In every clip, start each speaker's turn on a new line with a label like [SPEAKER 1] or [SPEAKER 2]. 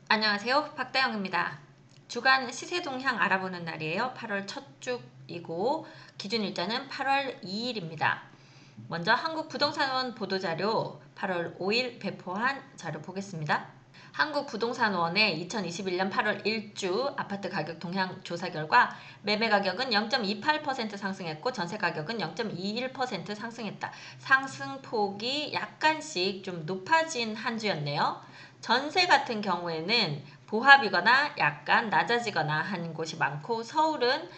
[SPEAKER 1] 안녕하세요. 박다영입니다. 주간 시세 동향 알아보는 날이에요. 8월 첫 주이고 기준 일자는 8월 2일입니다. 먼저 한국부동산원 보도자료 8월 5일 배포한 자료 보겠습니다. 한국부동산원의 2021년 8월 1주 아파트 가격 동향 조사 결과 매매 가격은 0.28% 상승했고 전세 가격은 0.21% 상승했다. 상승폭이 약간씩 좀 높아진 한 주였네요. 전세 같은 경우에는 보합이거나 약간 낮아지거나 한 곳이 많고 서울은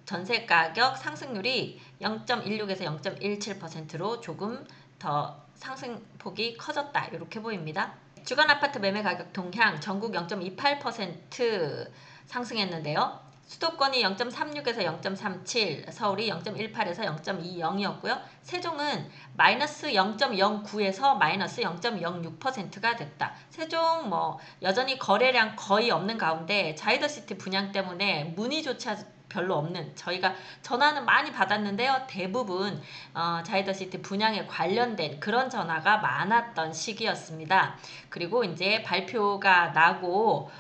[SPEAKER 1] 전세 가격 상승률이 0.16에서 0.17%로 조금 더 상승폭이 커졌다. 이렇게 보입니다. 주간 아파트 매매 가격 동향 전국 0.28% 상승했는데요. 수도권이 0.36에서 0.37, 서울이 0.18에서 0.20이었고요. 세종은 마이너스 0.09에서 마이너스 0.06%가 됐다. 세종 여전히 거래량 거의 없는 가운데 자이더시티 분양 때문에 문의조차 별로 없는, 저희가 전화는 많이 받았는데요. 대부분 자이더시티 분양에 관련된 그런 전화가 많았던 시기였습니다. 그리고 이제 발표가 나고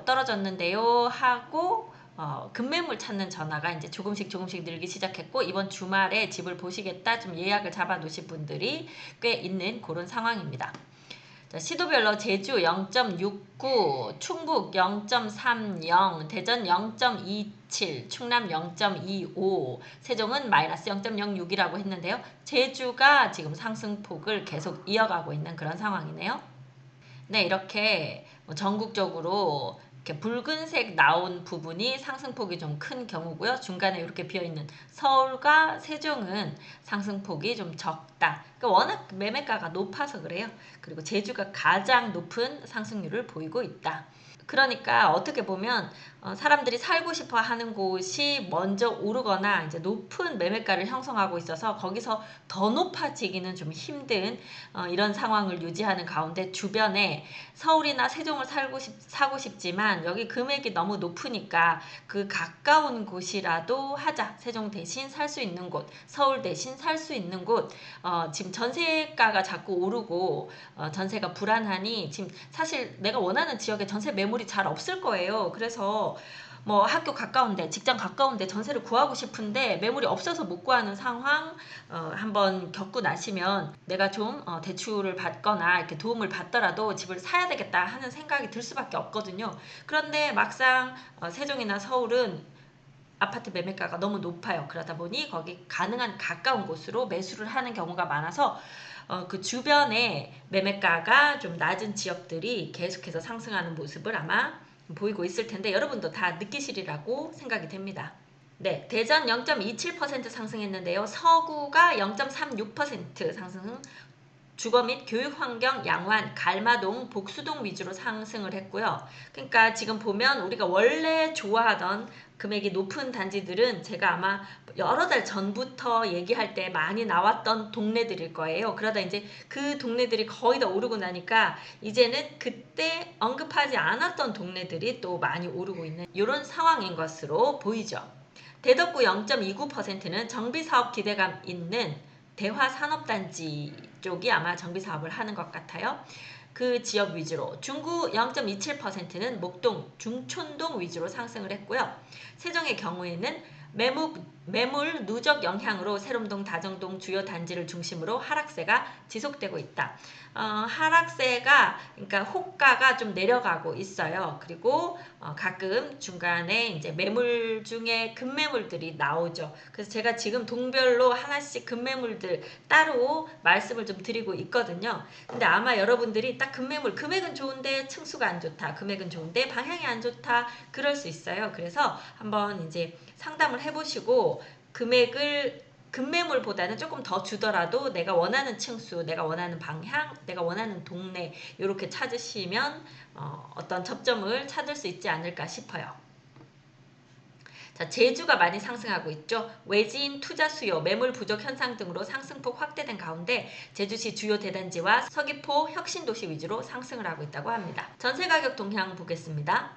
[SPEAKER 1] 떨어졌는데요 하고 급매물 찾는 전화가 이제 조금씩 늘기 시작했고, 이번 주말에 집을 보시겠다 좀 예약을 잡아 놓으신 분들이 꽤 있는 그런 상황입니다. 자, 시도별로 제주 0.69, 충북 0.30, 대전 0.27, 충남 0.25, 세종은 마이너스 0.06이라고 했는데요. 제주가 지금 상승폭을 계속 이어가고 있는 그런 상황이네요. 네, 이렇게 전국적으로 이렇게 붉은색 나온 부분이 상승폭이 좀 큰 경우고요. 중간에 이렇게 비어있는 서울과 세종은 상승폭이 좀 적다. 그러니까 워낙 매매가가 높아서 그래요. 그리고 제주가 가장 높은 상승률을 보이고 있다. 그러니까 어떻게 보면 사람들이 살고 싶어 하는 곳이 먼저 오르거나 이제 높은 매매가를 형성하고 있어서 거기서 더 높아지기는 좀 힘든 이런 상황을 유지하는 가운데, 주변에 서울이나 세종을 사고 싶지만 여기 금액이 너무 높으니까 그 가까운 곳이라도 하자. 세종 대신 살 수 있는 곳, 서울 대신 살 수 있는 곳. 지금 전세가가 자꾸 오르고 전세가 불안하니 지금 사실 내가 원하는 지역에 전세 매물이 잘 없을 거예요. 그래서 학교 가까운데, 직장 가까운데 전세를 구하고 싶은데 매물이 없어서 못 구하는 상황 한번 겪고 나시면 내가 좀 대출을 받거나 이렇게 도움을 받더라도 집을 사야 되겠다 하는 생각이 들 수밖에 없거든요. 그런데 막상 세종이나 서울은 아파트 매매가가 너무 높아요. 그러다 보니 거기 가능한 가까운 곳으로 매수를 하는 경우가 많아서 그 주변에 매매가가 좀 낮은 지역들이 계속해서 상승하는 모습을 아마 보이고 있을 텐데 여러분도 다 느끼시리라고 생각이 됩니다. 네, 대전 0.27% 상승했는데요. 서구가 0.36% 상승, 주거 및 교육 환경 양환, 갈마동, 복수동 위주로 상승을 했고요. 그러니까 지금 보면 우리가 원래 좋아하던 금액이 높은 단지들은 제가 아마 여러 달 전부터 얘기할 때 많이 나왔던 동네들일 거예요. 그러다 이제 그 동네들이 거의 다 오르고 나니까 이제는 그때 언급하지 않았던 동네들이 또 많이 오르고 있는 이런 상황인 것으로 보이죠. 대덕구 0.29%는 정비사업 기대감 있는 대화산업단지 쪽이 아마 정비사업을 하는 것 같아요. 그 지역 위주로. 중구 0.27%는 목동, 중촌동 위주로 상승을 했고요. 세종의 경우에는 매물 누적 영향으로 세롬동, 다정동 주요 단지를 중심으로 하락세가 지속되고 있다. 하락세가, 그러니까 호가가 좀 내려가고 있어요. 그리고 가끔 중간에 이제 매물 중에 급매물들이 나오죠. 그래서 제가 지금 동별로 하나씩 급매물들 따로 말씀을 좀 드리고 있거든요. 근데 아마 여러분들이 딱 급매물, 금액은 좋은데 층수가 안 좋다, 금액은 좋은데 방향이 안 좋다, 그럴 수 있어요. 그래서 한번 이제 상담을 해보시고 급매물보다는 조금 더 주더라도 내가 원하는 층수, 내가 원하는 방향, 내가 원하는 동네 이렇게 찾으시면 어떤 접점을 찾을 수 있지 않을까 싶어요. 자, 제주가 많이 상승하고 있죠. 외지인 투자 수요, 매물 부족 현상 등으로 상승폭 확대된 가운데 제주시 주요 대단지와 서귀포 혁신도시 위주로 상승을 하고 있다고 합니다. 전세 가격 동향 보겠습니다.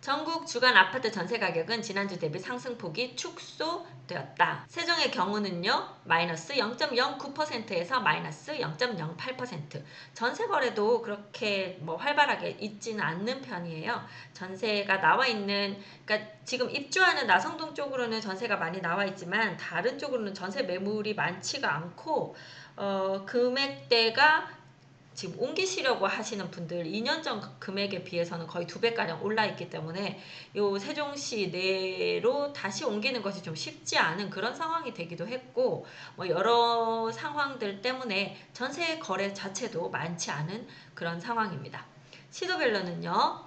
[SPEAKER 1] 전국 주간 아파트 전세 가격은 지난주 대비 상승폭이 축소되었다. 세종의 경우는요, 마이너스 0.09%에서 마이너스 0.08%. 전세 거래도 그렇게 뭐 활발하게 있지는 않는 편이에요. 전세가 나와 있는, 그러니까 지금 입주하는 나성동 쪽으로는 전세가 많이 나와 있지만 다른 쪽으로는 전세 매물이 많지가 않고, 금액대가 지금 옮기시려고 하시는 분들 2년 전 금액에 비해서는 거의 2배가량 올라 있기 때문에 요 세종시 내로 다시 옮기는 것이 좀 쉽지 않은 그런 상황이 되기도 했고, 뭐 여러 상황들 때문에 전세 거래 자체도 많지 않은 그런 상황입니다. 시도별로는요,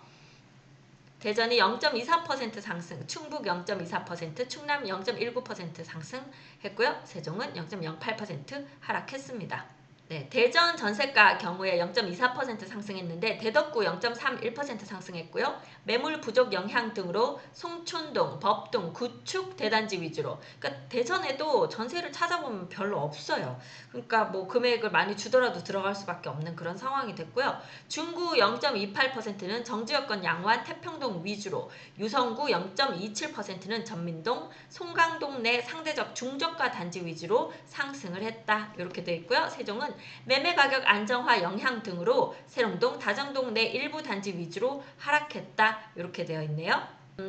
[SPEAKER 1] 대전이 0.24% 상승, 충북 0.24%, 충남 0.19% 상승했고요. 세종은 0.08% 하락했습니다. 네, 대전 전세가 경우에 0.24% 상승했는데 대덕구 0.31% 상승했고요. 매물 부족 영향 등으로 송촌동, 법동, 구축 대단지 위주로. 그러니까 대전에도 전세를 찾아보면 별로 없어요. 그러니까 뭐 금액을 많이 주더라도 들어갈 수밖에 없는 그런 상황이 됐고요. 중구 0.28%는 정지여건 양호한 태평동 위주로, 유성구 0.27%는 전민동, 송강동 내 상대적 중저가 단지 위주로 상승을 했다. 이렇게 되어 있고요. 세종은 매매 가격 안정화 영향 등으로 세롱동, 다정동 내 일부 단지 위주로 하락했다. 이렇게 되어 있네요.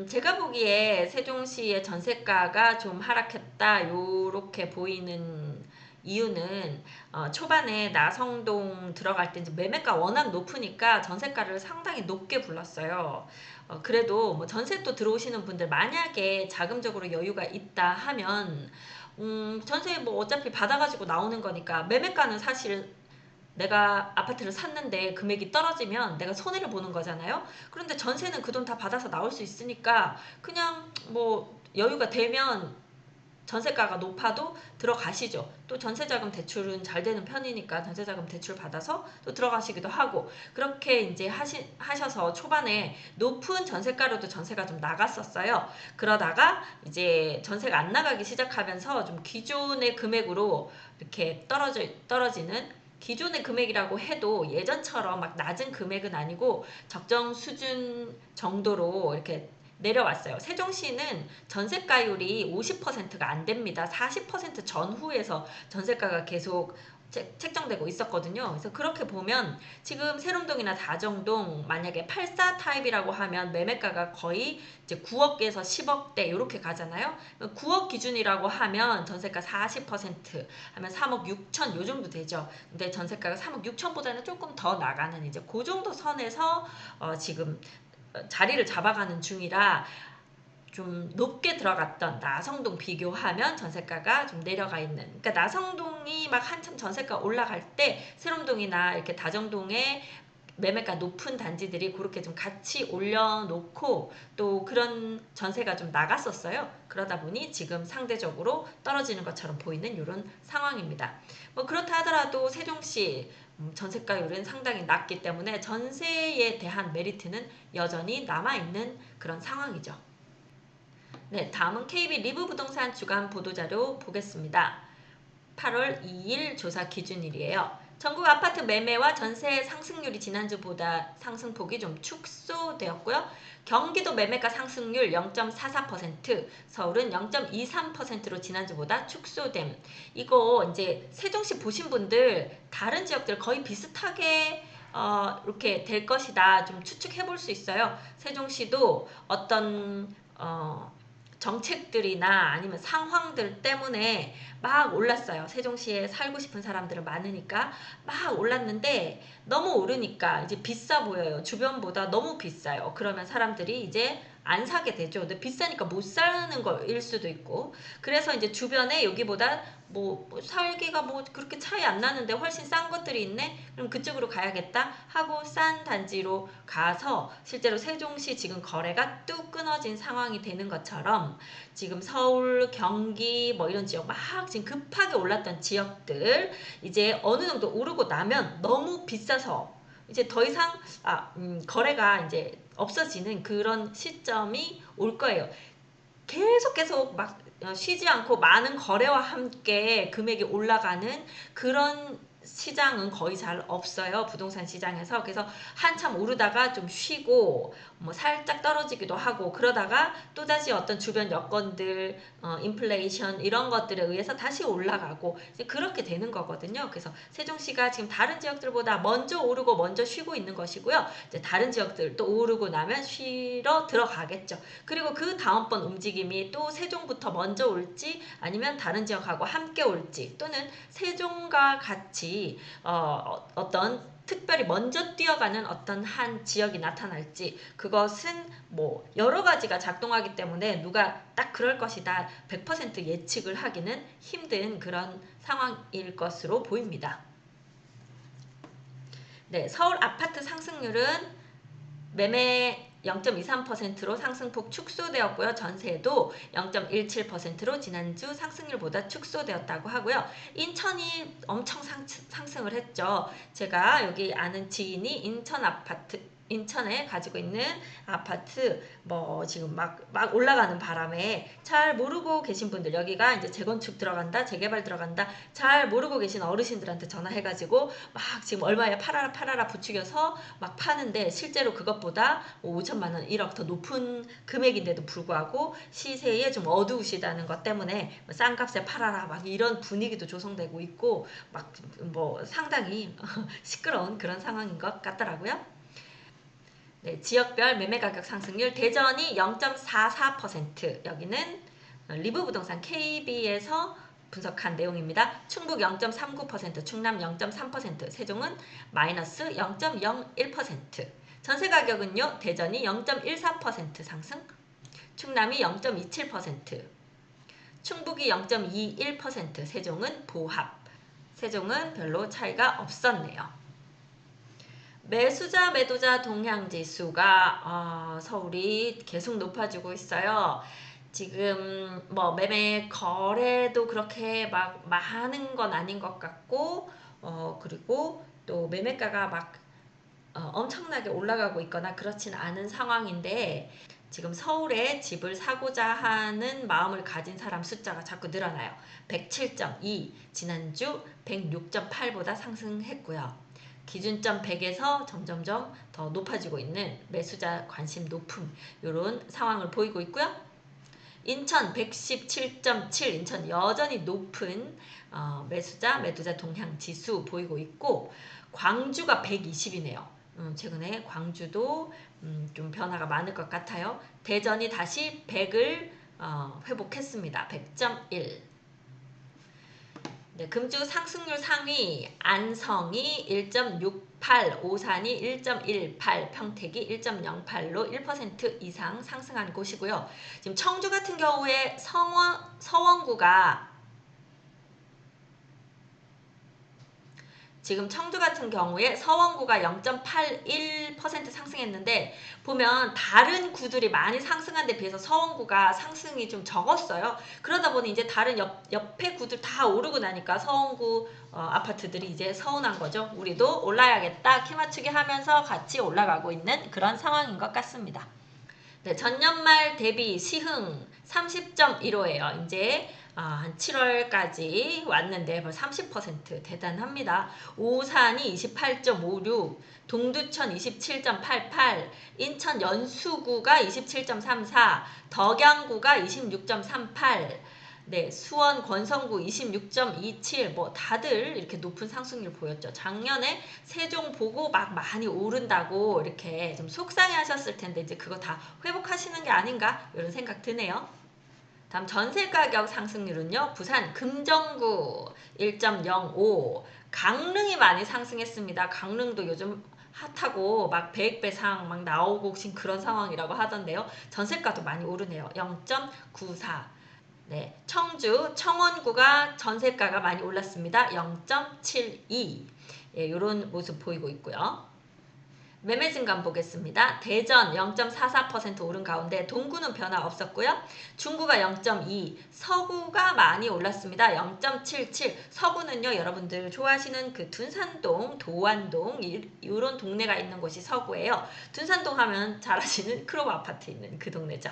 [SPEAKER 1] 제가 보기에 세종시의 전세가가 좀 하락했다. 이렇게 보이는 이유는 초반에 나성동 들어갈 때 이제 매매가 워낙 높으니까 전세가를 상당히 높게 불렀어요. 그래도 뭐 전세 또 들어오시는 분들 만약에 자금적으로 여유가 있다 하면 전세 뭐 어차피 받아가지고 나오는 거니까 매매가는 사실 내가 아파트를 샀는데 금액이 떨어지면 내가 손해를 보는 거잖아요. 그런데 전세는 그 돈 다 받아서 나올 수 있으니까 그냥 뭐 여유가 되면 전세가가 높아도 들어가시죠. 또 전세자금 대출은 잘 되는 편이니까 전세자금 대출 받아서 또 들어가시기도 하고, 그렇게 이제 하셔서 초반에 높은 전세가로도 전세가 좀 나갔었어요. 그러다가 이제 전세가 안 나가기 시작하면서 좀 기존의 금액으로 이렇게 떨어지는, 기존의 금액이라고 해도 예전처럼 막 낮은 금액은 아니고 적정 수준 정도로 이렇게 내려왔어요. 세종시는 전세가율이 50%가 안 됩니다. 40% 전후에서 전세가가 계속 책정되고 있었거든요. 그래서 그렇게 보면 지금 세롬동이나 다정동 만약에 84 타입이라고 하면 매매가가 거의 이제 9억에서 10억대 이렇게 가잖아요. 9억 기준이라고 하면 전세가 40% 하면 3억 6천 요 정도 되죠. 근데 전세가가 3억 6천보다는 조금 더 나가는 이제 그 정도 선에서 지금 자리를 잡아가는 중이라 좀 높게 들어갔던 나성동 비교하면 전세가가 좀 내려가 있는, 그러니까 나성동이 막 한참 전세가 올라갈 때 세롬동이나 이렇게 다정동에 매매가 높은 단지들이 그렇게 좀 같이 올려놓고 또 그런 전세가 좀 나갔었어요. 그러다 보니 지금 상대적으로 떨어지는 것처럼 보이는 이런 상황입니다. 뭐 그렇다 하더라도 세종시 전세가율은 상당히 낮기 때문에 전세에 대한 메리트는 여전히 남아있는 그런 상황이죠. 네, 다음은 KB 리브 부동산 주간 보도자료 보겠습니다. 8월 2일 조사 기준일이에요. 전국 아파트 매매와 전세 상승률이 지난주보다 상승폭이 좀 축소되었고요. 경기도 매매가 상승률 0.44%, 서울은 0.23%로 지난주보다 축소됨. 이거 이제 세종시 보신 분들 다른 지역들 거의 비슷하게 이렇게 될 것이다 좀 추측해 볼 수 있어요. 세종시도 어떤 정책들이나 아니면 상황들 때문에 막 올랐어요. 세종시에 살고 싶은 사람들은 많으니까 막 올랐는데 너무 오르니까 이제 비싸 보여요. 주변보다 너무 비싸요. 그러면 사람들이 이제 안 사게 되죠. 근데 비싸니까 못 사는 거일 수도 있고, 그래서 이제 주변에 여기보다 뭐 살기가 뭐 그렇게 차이 안 나는데 훨씬 싼 것들이 있네? 그럼 그쪽으로 가야겠다 하고 싼 단지로 가서 실제로 세종시 지금 거래가 뚝 끊어진 상황이 되는 것처럼 지금 서울, 경기 뭐 이런 지역 막 지금 급하게 올랐던 지역들 이제 어느 정도 오르고 나면 너무 비싸서 이제 더 이상 거래가 이제 없어지는 그런 시점이 올 거예요. 계속 막 쉬지 않고 많은 거래와 함께 금액이 올라가는 그런 시장은 거의 잘 없어요. 부동산 시장에서. 그래서 한참 오르다가 좀 쉬고 뭐 살짝 떨어지기도 하고 그러다가 또다시 어떤 주변 여건들, 인플레이션 이런 것들에 의해서 다시 올라가고 이제 그렇게 되는 거거든요. 그래서 세종시가 지금 다른 지역들보다 먼저 오르고 먼저 쉬고 있는 것이고요. 이제 다른 지역들 또 오르고 나면 쉬러 들어가겠죠. 그리고 그 다음번 움직임이 또 세종부터 먼저 올지 아니면 다른 지역하고 함께 올지 또는 세종과 같이 어떤 특별히 먼저 뛰어가는 어떤 한 지역이 나타날지 그것은 뭐 여러 가지가 작동하기 때문에 누가 딱 그럴 것이다 100% 예측을 하기는 힘든 그런 상황일 것으로 보입니다. 네, 서울 아파트 상승률은 매매 0.23%로 상승폭 축소되었고요. 전세도 0.17%로 지난주 상승률보다 축소되었다고 하고요. 인천이 엄청 상승을 했죠. 제가 여기 아는 지인이 인천에 가지고 있는 아파트 뭐 지금 막 올라가는 바람에 잘 모르고 계신 분들 여기가 이제 재건축 들어간다 재개발 들어간다 잘 모르고 계신 어르신들한테 전화해가지고 막 지금 얼마에 팔아라 부추겨서 막 파는데 실제로 그것보다 5천만 원 1억 더 높은 금액인데도 불구하고 시세에 좀 어두우시다는 것 때문에 싼 값에 팔아라 막 이런 분위기도 조성되고 있고 막 뭐 상당히 시끄러운 그런 상황인 것 같더라고요. 네, 지역별 매매가격 상승률 대전이 0.44% 여기는 리브 부동산 KB에서 분석한 내용입니다. 충북 0.39%, 충남 0.3%, 세종은 마이너스 0.01%. 전세 가격은요. 대전이 0.14% 상승, 충남이 0.27%, 충북이 0.21%, 세종은 보합. 세종은 별로 차이가 없었네요. 매수자 매도자 동향지수가 서울이 계속 높아지고 있어요. 지금 뭐 매매 거래도 그렇게 막 많은 건 아닌 것 같고 그리고 또 매매가가 막 엄청나게 올라가고 있거나 그렇진 않은 상황인데 지금 서울에 집을 사고자 하는 마음을 가진 사람 숫자가 자꾸 늘어나요. 107.2 지난주 106.8보다 상승했고요. 기준점 100에서 점점점 더 높아지고 있는 매수자 관심 높음 이런 상황을 보이고 있고요. 인천 117.7 인천 여전히 높은 매수자 매도자 동향 지수 보이고 있고 광주가 120이네요. 최근에 광주도 좀 변화가 많을 것 같아요. 대전이 다시 100을 회복했습니다. 100.1 네, 금주 상승률 상위 안성이 1.68, 오산이 1.18, 평택이 1.08로 1% 이상 상승한 곳이고요. 지금 청주 같은 경우에 서원구가 지금 청주 같은 경우에 서원구가 0.81% 상승했는데 보면 다른 구들이 많이 상승한 데 비해서 서원구가 상승이 좀 적었어요. 그러다 보니 이제 다른 옆에 구들 다 오르고 나니까 서원구 아파트들이 이제 서운한 거죠. 우리도 올라야겠다 키 맞추기 하면서 같이 올라가고 있는 그런 상황인 것 같습니다. 네, 전년말 대비 시흥 30.15예요. 이제 한 7월까지 왔는데 벌써 30% 대단합니다. 오산이 28.56, 동두천 27.88, 인천 연수구가 27.34, 덕양구가 26.38, 네, 수원 권성구 26.27, 뭐 다들 이렇게 높은 상승률 보였죠. 작년에 세종 보고 막 많이 오른다고 이렇게 좀 속상해 하셨을 텐데 이제 그거 다 회복하시는 게 아닌가 이런 생각 드네요. 다음 전세 가격 상승률은요. 부산 금정구 1.05, 강릉이 많이 상승했습니다. 강릉도 요즘 핫하고 막 100배상 막 나오고 지금 그런 상황이라고 하던데요. 전세가도 많이 오르네요. 0.94. 네, 청주, 청원구가 전세가가 많이 올랐습니다. 0.72. 예, 이런 모습 보이고 있고요. 매매 증감 보겠습니다. 대전 0.44% 오른 가운데 동구는 변화 없었고요. 중구가 0.2, 서구가 많이 올랐습니다. 0.77. 서구는요, 여러분들 좋아하시는 그 둔산동, 도안동 이런 동네가 있는 곳이 서구예요. 둔산동 하면 잘 아시는 크로바 아파트 있는 그 동네죠.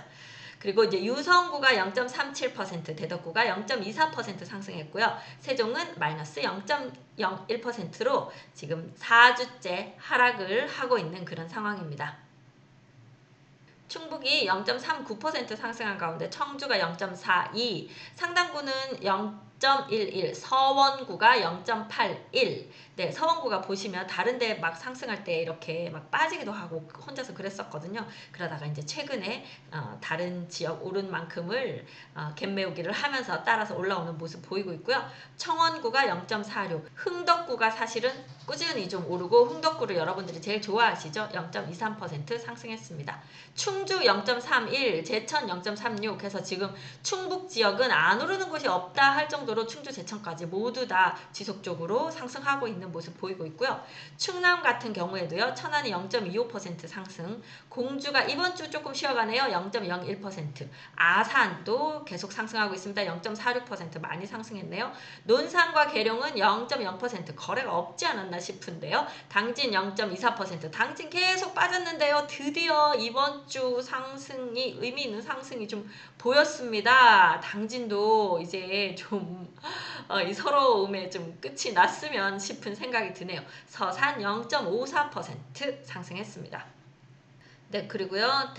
[SPEAKER 1] 그리고 이제 유성구가 0.37%, 대덕구가 0.24% 상승했고요. 세종은 마이너스 0.01%로 지금 4주째 하락을 하고 있는 그런 상황입니다. 충북이 0.39% 상승한 가운데 청주가 0.42, 상당구는 0.11, 서원구가 0.81. 네, 서원구가 보시면 다른데 막 상승할 때 이렇게 막 빠지기도 하고 혼자서 그랬었거든요. 그러다가 이제 최근에 다른 지역 오른 만큼을 갭매우기를 하면서 따라서 올라오는 모습 보이고 있고요. 청원구가 0.46, 흥덕구가 사실은 꾸준히 좀 오르고 흥덕구를 여러분들이 제일 좋아하시죠? 0.23% 상승했습니다. 충주 0.31, 제천 0.36 해서 지금 충북 지역은 안 오르는 곳이 없다 할 정도로 충주 제천까지 모두 다 지속적으로 상승하고 있는 모습 보이고 있고요. 충남 같은 경우에도요. 천안이 0.25% 상승, 공주가 이번 주 조금 쉬어가네요. 0.01%, 아산도 계속 상승하고 있습니다. 0.46% 많이 상승했네요. 논산과 계룡은 0.0% 거래가 없지 않았나 싶은데요. 당진 0.24%, 당진 계속 빠졌는데요. 드디어 이번 주 상승이 의미 있는 상승이 좀 보였습니다. 당진도 이제 좀 이 서러움에 좀 끝이 났으면 싶은 생각이 드네요. 서산 0.54% 상승했습니다. 네, 그리고요,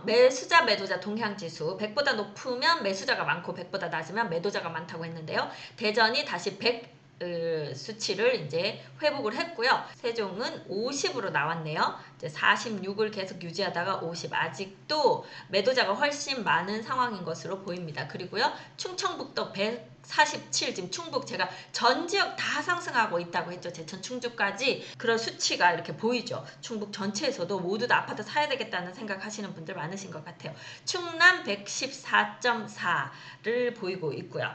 [SPEAKER 1] 매수자, 매도자 동향지수 100보다 높으면 매수자가 많고 100보다 낮으면 매도자가 많다고 했는데요. 대전이 다시 100 수치를 이제 회복을 했고요. 세종은 50으로 나왔네요. 이제 46을 계속 유지하다가 50, 아직도 매도자가 훨씬 많은 상황인 것으로 보입니다. 그리고요, 충청북도 147, 지금 충북 제가 전 지역 다 상승하고 있다고 했죠. 제천 충주까지 그런 수치가 이렇게 보이죠. 충북 전체에서도 모두 다 아파트 사야 되겠다는 생각하시는 분들 많으신 것 같아요. 충남 114.4를 보이고 있고요.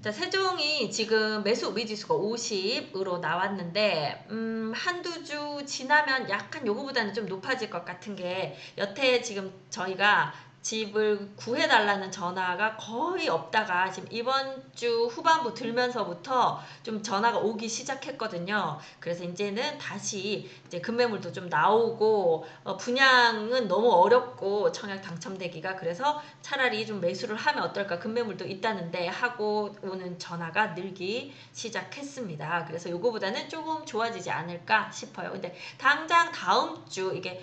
[SPEAKER 1] 자, 세종이 지금 매수 우위지수가 50으로 나왔는데 한두 주 지나면 약간 요거보다는 좀 높아질 것 같은 게, 여태 지금 저희가 집을 구해달라는 전화가 거의 없다가 지금 이번 주 후반부 들면서부터 좀 전화가 오기 시작했거든요. 그래서 이제는 다시 이제 급매물도 좀 나오고 분양은 너무 어렵고 청약 당첨되기가, 그래서 차라리 좀 매수를 하면 어떨까, 급매물도 있다는데 하고 오는 전화가 늘기 시작했습니다. 그래서 요거보다는 조금 좋아지지 않을까 싶어요. 근데 당장 다음 주 이게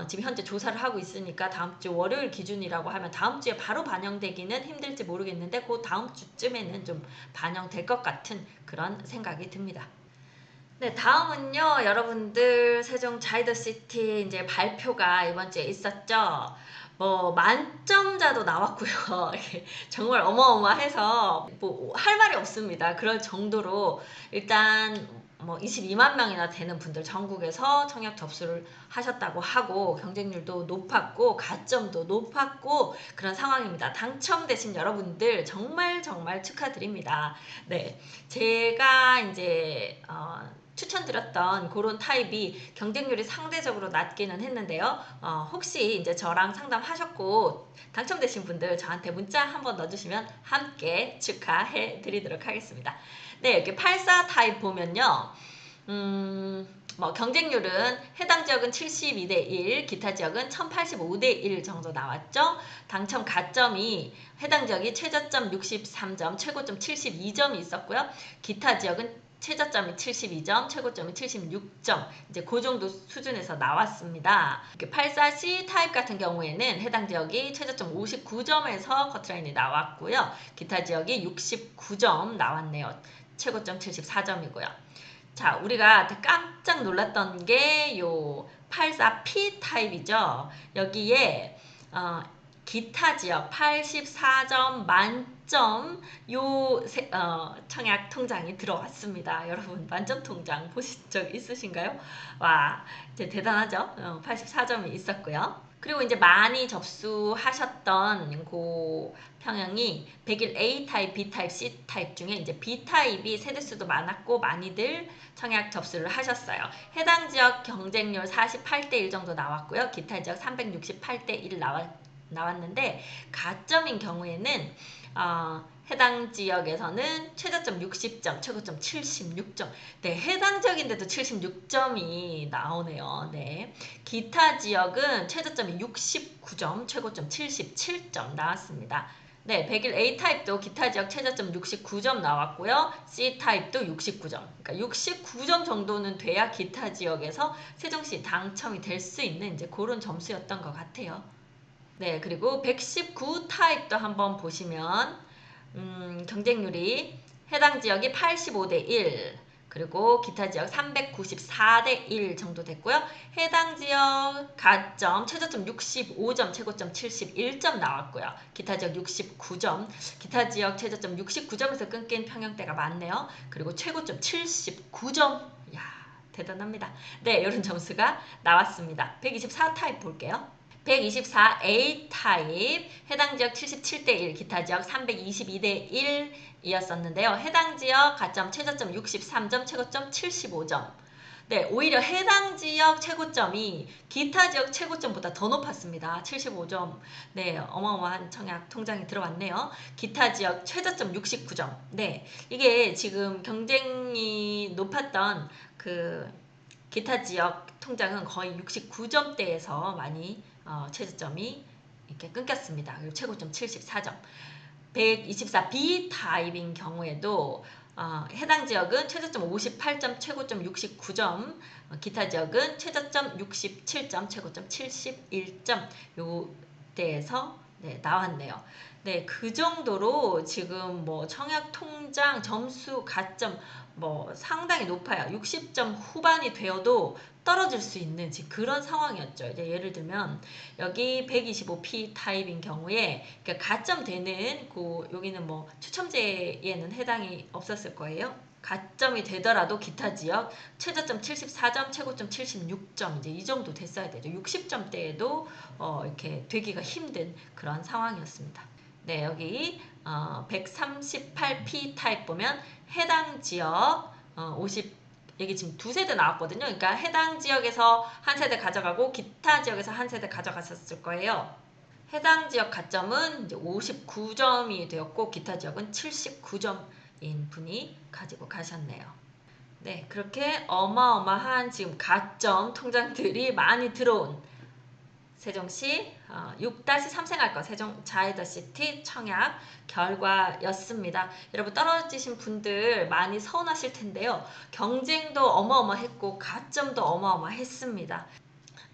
[SPEAKER 1] 지금 현재 조사를 하고 있으니까 다음 주 월요일 기준이라고 하면 다음 주에 바로 반영되기는 힘들지 모르겠는데 그 다음 주쯤에는 좀 반영될 것 같은 그런 생각이 듭니다. 네, 다음은요, 여러분들 세종 자이더시티 이제 발표가 이번 주에 있었죠. 뭐 만점자도 나왔고요. 정말 어마어마해서 뭐 할 말이 없습니다. 그럴 정도로 일단 뭐 22만 명이나 되는 분들 전국에서 청약 접수를 하셨다고 하고 경쟁률도 높았고 가점도 높았고 그런 상황입니다. 당첨되신 여러분들 정말 정말 축하드립니다. 네, 제가 이제 추천드렸던 그런 타입이 경쟁률이 상대적으로 낮기는 했는데요. 혹시 이제 저랑 상담하셨고 당첨되신 분들 저한테 문자 한번 넣어주시면 함께 축하해 드리도록 하겠습니다. 네, 이렇게 84 타입 보면요. 뭐 경쟁률은 해당 지역은 72대 1, 기타 지역은 1085대 1 정도 나왔죠. 당첨 가점이 해당 지역이 최저점 63점, 최고점 72점이 있었고요. 기타 지역은 최저점이 72점, 최고점이 76점, 이제 그 정도 수준에서 나왔습니다. 84C 타입 같은 경우에는 해당 지역이 최저점 59점에서 커트라인이 나왔고요. 기타 지역이 69점 나왔네요. 최고점 74점이고요. 자, 우리가 깜짝 놀랐던 게 요 84P 타입이죠. 여기에 기타 지역 84점 만점 청약 통장이 들어왔습니다. 여러분 만점 통장 보신 적 있으신가요? 와, 이제 대단하죠? 84점이 있었고요. 그리고 이제 많이 접수하셨던 그 평형이 101 A 타입, B 타입, C 타입 중에 이제 B 타입이 세대수도 많았고 많이들 청약 접수를 하셨어요. 해당 지역 경쟁률 48대 1 정도 나왔고요. 기타 지역 368대 1 나왔는데 나왔는데 가점인 경우에는 해당 지역에서는 최저점 60점, 최고점 76점. 네, 해당 지역인데도 76점이 나오네요. 네. 기타 지역은 최저점이 69점, 최고점 77점 나왔습니다. 네, 100일 A타입도 기타 지역 최저점 69점 나왔고요. C타입도 69점. 그러니까 69점 정도는 돼야 기타 지역에서 세종시 당첨이 될 수 있는 이제 그런 점수였던 것 같아요. 네, 그리고 119 타입도 한번 보시면 경쟁률이 해당 지역이 85대 1, 그리고 기타 지역 394대 1 정도 됐고요. 해당 지역 가점 최저점 65점, 최고점 71점 나왔고요. 기타 지역 69점, 기타 지역 최저점 69점에서 끊긴 평형대가 많네요. 그리고 최고점 79점, 야 대단합니다. 네, 이런 점수가 나왔습니다. 124 타입 볼게요. 124A 타입, 해당 지역 77대 1, 기타 지역 322대 1이었었는데요. 해당 지역 가점 최저점 63점, 최고점 75점. 네, 오히려 해당 지역 최고점이 기타 지역 최고점보다 더 높았습니다. 75점. 네, 어마어마한 청약 통장이 들어왔네요. 기타 지역 최저점 69점. 네, 이게 지금 경쟁이 높았던 그 기타 지역 통장은 거의 69점대에서 많이 최저점이 이렇게 끊겼습니다. 그리고 최고점 74점. 124B 타입인 경우에도 해당 지역은 최저점 58점, 최고점 69점, 기타 지역은 최저점 67점, 최고점 71점 요때에서 네, 나왔네요. 네, 그 정도로 지금 뭐 청약 통장 점수 가점 뭐 상당히 높아요. 60점 후반이 되어도 떨어질 수 있는 지금 그런 상황이었죠. 이제 예를 들면 여기 125P 타입인 경우에 그러니까 가점 되는 여기는 뭐 추첨제에는 해당이 없었을 거예요. 가점이 되더라도 기타 지역 최저점 74점, 최고점 76점 이제 이 정도 됐어야 되죠. 60점대에도 이렇게 되기가 힘든 그런 상황이었습니다. 네, 여기 138P 타입 보면 해당 지역 50 여기 지금 두 세대 나왔거든요. 그러니까 해당 지역에서 한 세대 가져가고 기타 지역에서 한 세대 가져갔었을 거예요. 해당 지역 가점은 이제 59점이 되었고 기타 지역은 79점인 분이 가지고 가셨네요. 네, 그렇게 어마어마한 지금 가점 통장들이 많이 들어온 세종시 6-3 생활권 세종 자이더시티 청약 결과였습니다. 여러분 떨어지신 분들 많이 서운하실 텐데요. 경쟁도 어마어마했고 가점도 어마어마했습니다.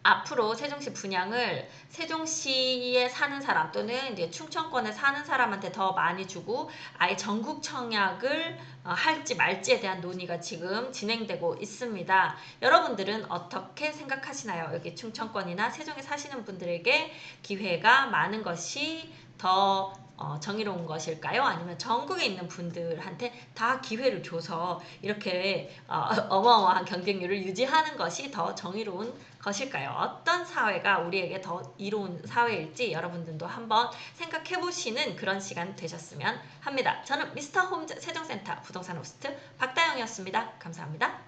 [SPEAKER 1] 앞으로 세종시 분양을 세종시에 사는 사람 또는 이제 충청권에 사는 사람한테 더 많이 주고 아예 전국 청약을 할지 말지에 대한 논의가 지금 진행되고 있습니다. 여러분들은 어떻게 생각하시나요? 여기 충청권이나 세종에 사시는 분들에게 기회가 많은 것이 더 정의로운 것일까요? 아니면 전국에 있는 분들한테 다 기회를 줘서 이렇게 어마어마한 경쟁률을 유지하는 것이 더 정의로운 것일까요? 어떤 사회가 우리에게 더 이로운 사회일지 여러분들도 한번 생각해 보시는 그런 시간 되셨으면 합니다. 저는 미스터 홈즈 세종센터 부동산 호스트 박다영이었습니다. 감사합니다.